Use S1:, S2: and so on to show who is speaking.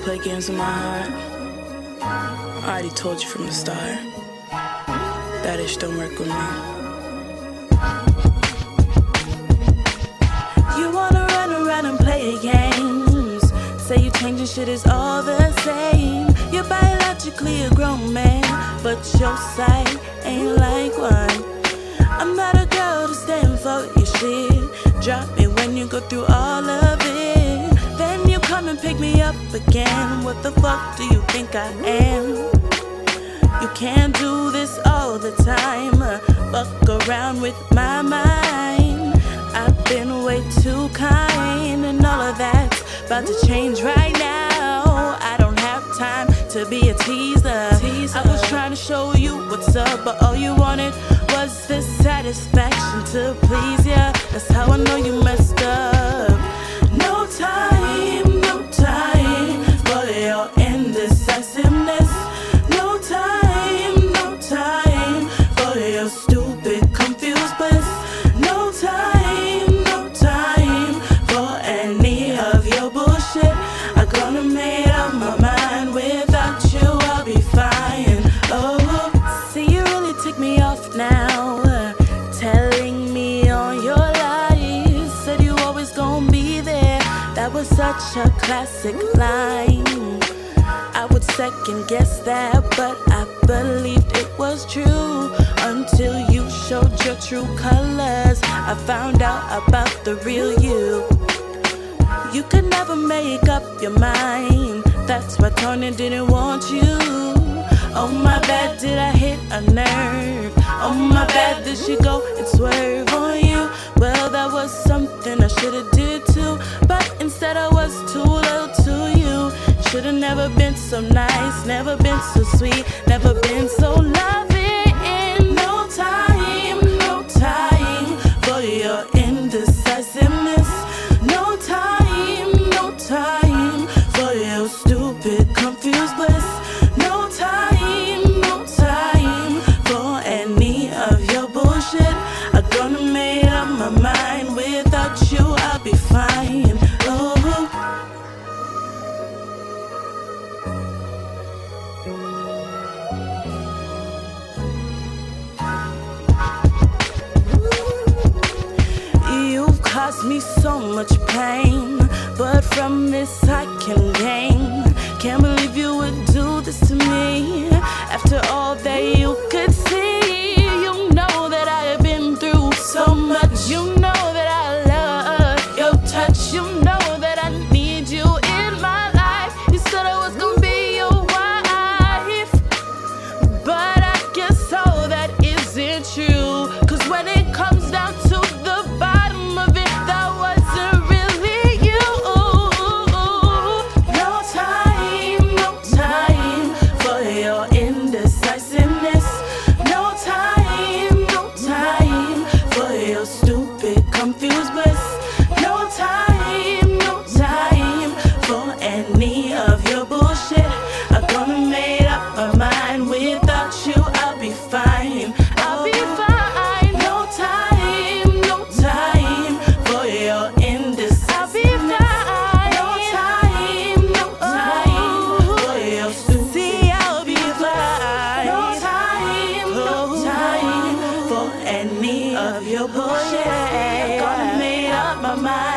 S1: play games with my heart. I already told you from the start. That ish don't work with me.
S2: You wanna run around and play games. Say you changing shit is all the same. You're biologically a grown man, but your sight ain't like one. I'm not a girl to stand for your shit. Drop me when you go through all of it. Then you come and pick me up again. What the fuck do you think I am? You can't do this all the time. Fuck around with my mind. I've been way too kind, and all of that's about to change right now. I don't have time to be a teaser. I was trying to show you what's up, but all you wanted was the satisfaction to please ya. That's how I know you messed up. No time, no time for your indecisiveness. No time, no time for your stupid, confused bliss. No time, no time for any of your bullshit. I'm gonna make up my mind. Without you, I'll be fine. Oh, see, you really tick me off now. Telling me all your lies. Said you always gonna be there. That was such a classic line. I would second guess that, but I believed it was true until you showed your true colors. I found out about the real you. You could never make up your mind. That's why Tony didn't want you. Oh my bad, did I hit a nerve? Oh my bad, did she go and swerve on you? Well, that was something I should've did too, but instead I was too loyal to you. Should've never been so nice, never been so sweet, never been so loving. No time, no time for your indecisiveness. No time, no time for your stupid, confused bliss. No time, no time for any of your bullshit. I'm gonna make up my mind. Without you, I'll be fine. Oh. You've caused me so much pain, but from this I can gain. Can't believe you would do this to me. After all that you could see, you know that I have been through so much. You know that I love your touch. You know that I need you in my life. You said I was gonna be your wife, but I guess all that isn't true. Cause when it comes down to the bottom of it, that wasn't really you. No time, no time for your indecisiveness. No time, no time for your stupid, confused bliss. No time, no time for any of your bullshit. I'm gonna make up my mind. Without you, I'll be fine. I'll be fine. No time, no time for your indecisiveness. No time, no time for your stupid. See, I'll be fine. No time, no time for any of your bullshit. I'm gonna make up my mind.